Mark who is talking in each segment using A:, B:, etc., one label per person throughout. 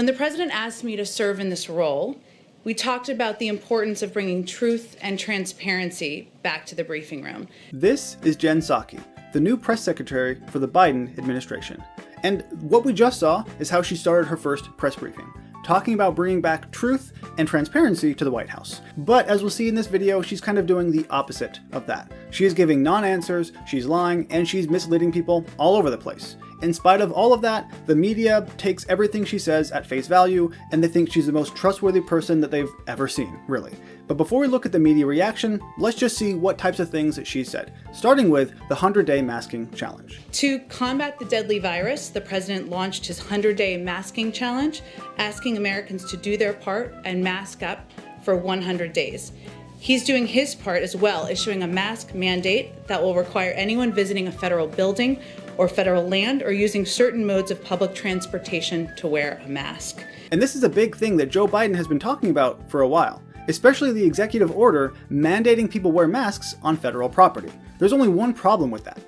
A: the president asked me to serve in this role, we talked about the importance of bringing truth and transparency back to the briefing room.
B: This is Jen Psaki, the new press secretary for the Biden administration. And what we just saw is how she started her first press briefing, talking about bringing back truth and transparency to the White House. But as we'll see in this video, she's kind of doing the opposite of that. She is giving non-answers, she's lying, and she's misleading people all over the place. In spite of all of that, the media takes everything she says at face value, and they think she's the most trustworthy person that they've ever seen, really. But before we look at the media reaction, let's just see what types of things that she said, starting with the 100-day masking challenge.
A: To combat the deadly virus, the president launched his 100-day masking challenge, asking Americans to do their part and mask up for 100 days. He's doing his part as well, issuing a mask mandate that will require anyone visiting a federal building or federal land or using certain modes of public transportation to wear a mask.
B: And this is a big thing that Joe Biden has been talking about for a while, especially the executive order mandating people wear masks on federal property. There's only one problem with that.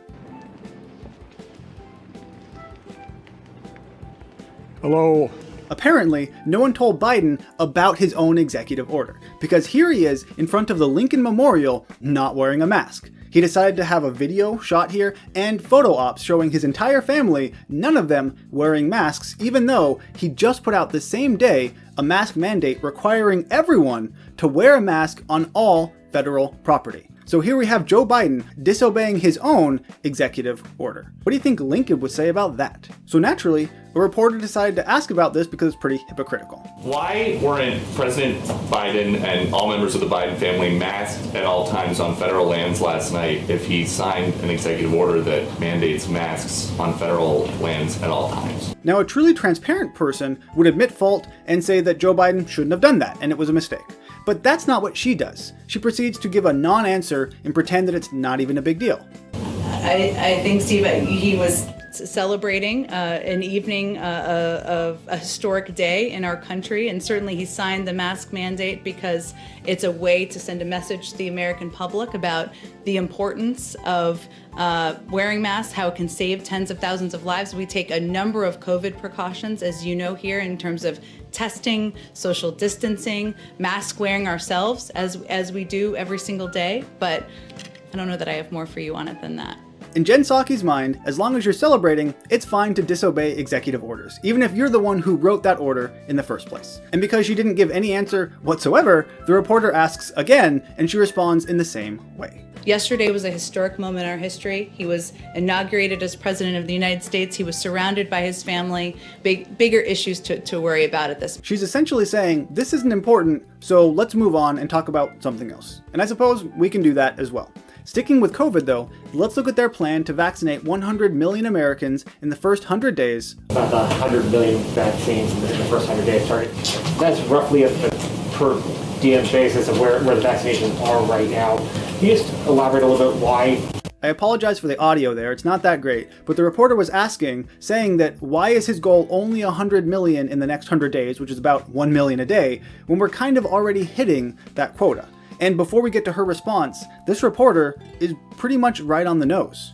C: Hello.
B: Apparently, no one told Biden about his own executive order, because here he is in front of the Lincoln Memorial not wearing a mask. He decided to have a video shot here and photo ops showing his entire family, none of them wearing masks, even though he just put out the same day a mask mandate requiring everyone to wear a mask on all federal property. So here we have Joe Biden disobeying his own executive order. What do you think Lincoln would say about that? So naturally, a reporter decided to ask about this because it's pretty hypocritical.
D: Why weren't President Biden and all members of the Biden family masked at all times on federal lands last night if he signed an executive order that mandates masks on federal lands at all times?
B: Now, a truly transparent person would admit fault and say that Joe Biden shouldn't have done that and it was a mistake. But that's not what she does. She proceeds to give a non-answer and pretend that it's not even a big deal.
A: I think, Steve, he was celebrating an evening of a historic day in our country, and certainly he signed the mask mandate because it's a way to send a message to the American public about the importance of wearing masks, how it can save tens of thousands of lives. We take a number of COVID precautions, as you know here, in terms of testing, social distancing, mask wearing ourselves as we do every single day, but I don't know that I have more for you on it than that.
B: In Jen Psaki's mind, as long as you're celebrating, it's fine to disobey executive orders, even if you're the one who wrote that order in the first place. And because she didn't give any answer whatsoever, the reporter asks again, and she responds in the same way.
A: Yesterday was a historic moment in our history. He was inaugurated as President of the United States. He was surrounded by his family. Bigger issues to worry about at this.
B: She's essentially saying, this isn't important, so let's move on and talk about something else. And I suppose we can do that as well. Sticking with COVID though, let's look at their plan to vaccinate 100 million Americans in the first 100 days.
E: About 100 million vaccines in the first 100 days started. That's roughly a per diem basis of where the vaccinations are right now. Can you just elaborate a little bit why?
B: I apologize for the audio there, it's not that great, but the reporter was saying that why is his goal only 100 million in the next 100 days, which is about 1 million a day, when we're kind of already hitting that quota. And before we get to her response, this reporter is pretty much right on the nose.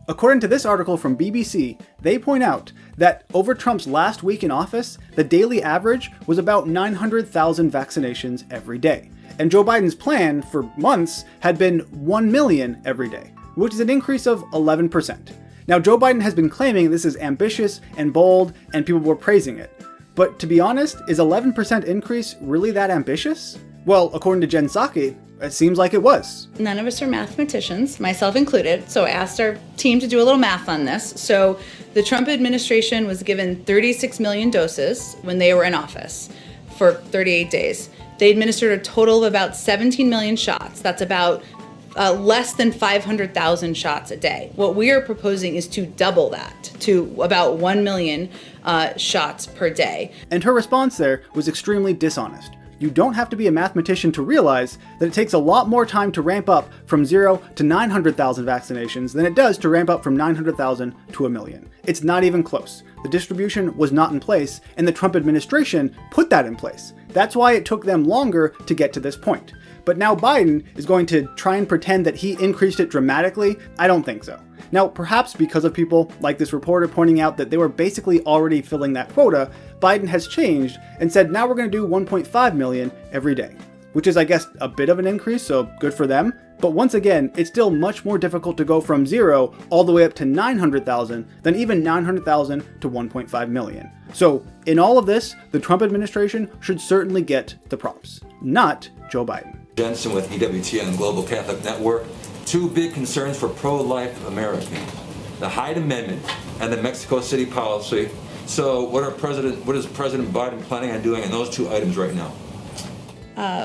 B: According to this article from BBC, they point out that over Trump's last week in office, the daily average was about 900,000 vaccinations every day. And Joe Biden's plan for months had been 1 million every day, which is an increase of 11%. Now, Joe Biden has been claiming this is ambitious and bold, and people were praising it. But to be honest, is 11% increase really that ambitious? Well, according to Jen Psaki, it seems like it was.
A: None of us are mathematicians, myself included, so I asked our team to do a little math on this. So the Trump administration was given 36 million doses when they were in office for 38 days. They administered a total of about 17 million shots. That's about less than 500,000 shots a day. What we are proposing is to double that to about 1 million shots per day.
B: And her response there was extremely dishonest. You don't have to be a mathematician to realize that it takes a lot more time to ramp up from 0 to 900,000 vaccinations than it does to ramp up from 900,000 to 1 million. It's not even close. The distribution was not in place, and the Trump administration put that in place. That's why it took them longer to get to this point. But now Biden is going to try and pretend that he increased it dramatically? I don't think so. Now, perhaps because of people like this reporter pointing out that they were basically already filling that quota, Biden has changed and said now we're going to do 1.5 million every day, which is, I guess, a bit of an increase, so good for them. But once again, it's still much more difficult to go from 0 all the way up to 900,000 than even 900,000 to 1.5 million. So in all of this, the Trump administration should certainly get the props, not Joe Biden.
C: Jensen with EWTN Global Catholic Network. Two big concerns for pro-life Americans: the Hyde Amendment and the Mexico City policy. So what is President Biden planning on doing on those two items right now?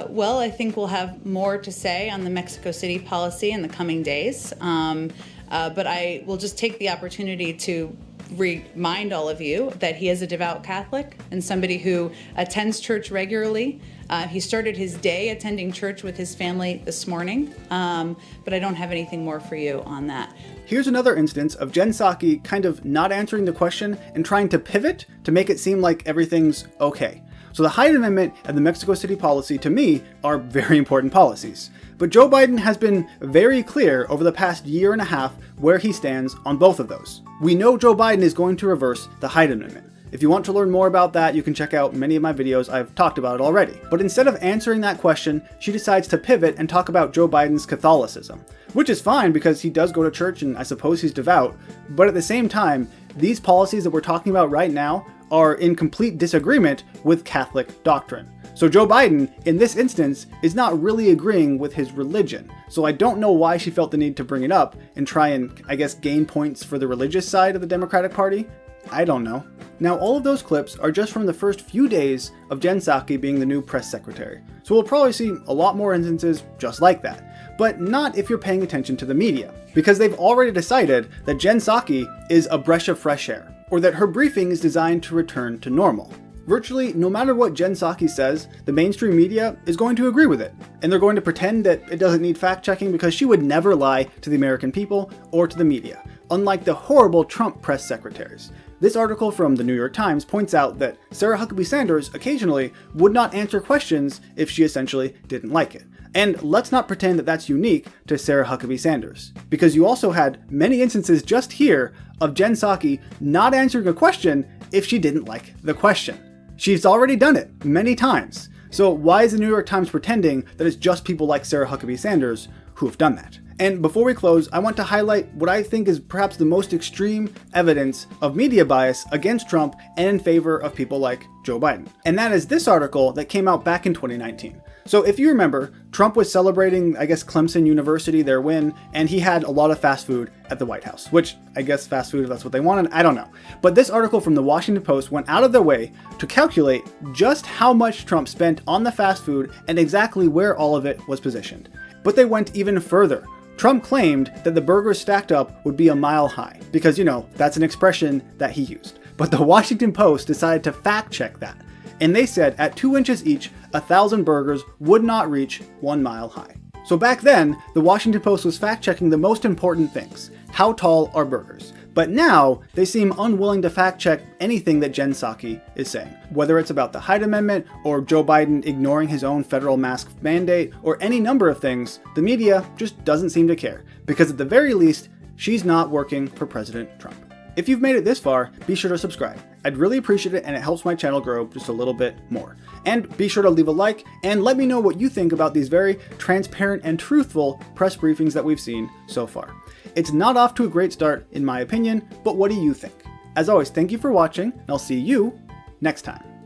A: Well, I think we'll have more to say on the Mexico City policy in the coming days. But I will just take the opportunity to remind all of you that he is a devout Catholic and somebody who attends church regularly. He started his day attending church with his family this morning, but I don't have anything more for you on that.
B: Here's another instance of Jen Psaki kind of not answering the question and trying to pivot to make it seem like everything's okay. So the Hyde Amendment and the Mexico City policy, to me, are very important policies. But Joe Biden has been very clear over the past year and a half where he stands on both of those. We know Joe Biden is going to reverse the Hyde Amendment. If you want to learn more about that, you can check out many of my videos. I've talked about it already. But instead of answering that question, she decides to pivot and talk about Joe Biden's Catholicism, which is fine because he does go to church and I suppose he's devout. But at the same time, these policies that we're talking about right now are in complete disagreement with Catholic doctrine. So Joe Biden, in this instance, is not really agreeing with his religion. So I don't know why she felt the need to bring it up and try and, I guess, gain points for the religious side of the Democratic Party. I don't know. Now, all of those clips are just from the first few days of Jen Psaki being the new press secretary. So we'll probably see a lot more instances just like that. But not if you're paying attention to the media, because they've already decided that Jen Psaki is a breath of fresh air, or that her briefing is designed to return to normal. Virtually no matter what Jen Psaki says, the mainstream media is going to agree with it, and they're going to pretend that it doesn't need fact-checking because she would never lie to the American people or to the media, unlike the horrible Trump press secretaries. This article from the New York Times points out that Sarah Huckabee Sanders occasionally would not answer questions if she essentially didn't like it. And let's not pretend that that's unique to Sarah Huckabee Sanders, because you also had many instances just here of Jen Psaki not answering a question if she didn't like the question. She's already done it many times. So why is the New York Times pretending that it's just people like Sarah Huckabee Sanders who have done that? And before we close, I want to highlight what I think is perhaps the most extreme evidence of media bias against Trump and in favor of people like Joe Biden. And that is this article that came out back in 2019. So if you remember, Trump was celebrating, I guess, Clemson University, their win, and he had a lot of fast food at the White House, which I guess fast food, if that's what they wanted, I don't know. But this article from the Washington Post went out of their way to calculate just how much Trump spent on the fast food and exactly where all of it was positioned. But they went even further. Trump claimed that the burgers stacked up would be a mile high, because, you know, that's an expression that he used. But the Washington Post decided to fact check that. And they said at 2 inches each, 1,000 burgers would not reach 1 mile high. So back then, the Washington Post was fact checking the most important things. How tall are burgers? But now, they seem unwilling to fact check anything that Jen Psaki is saying. Whether it's about the Hyde Amendment, or Joe Biden ignoring his own federal mask mandate, or any number of things, the media just doesn't seem to care. Because at the very least, she's not working for President Trump. If you've made it this far, be sure to subscribe. I'd really appreciate it and it helps my channel grow just a little bit more. And be sure to leave a like and let me know what you think about these very transparent and truthful press briefings that we've seen so far. It's not off to a great start in my opinion, but what do you think? As always, thank you for watching and I'll see you next time.